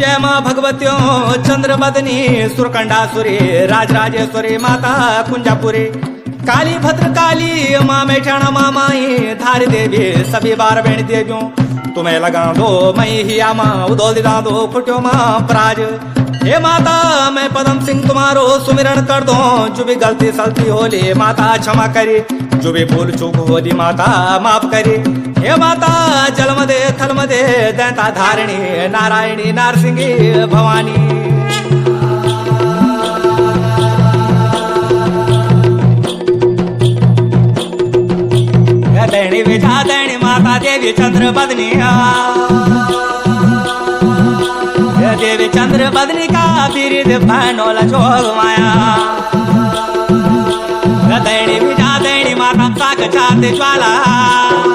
जय माँ भगवत्यो चंद्र बदनी सुरकंडासुरी राजराजेश्वरी माता कुंजापुरी काली भद्र काली माँ मैठाणा माँ माई धारी देवी सभी बार बेण देवियों तुम्हें लगा दो मई हिया माँ उदोल दिला दो खुट्यो माँ प्राज हे माता मैं पदम सिंह तुम्हारो सुमिरन कर दो जो भी गलती सलती होली माता क्षमा करी जो भी भूल चूक होली माता माफ करी हे माता जलमदे थलमदे दैता धारिणी नारायणी नारसिंगी भवानी दैणी विजा दैणी माता देवी चंद्र बदनी देवी चंद्र बदनी का बिरिद भैनोला जोग माया दैणी विजा दैणी माता साक चाते ज्वाला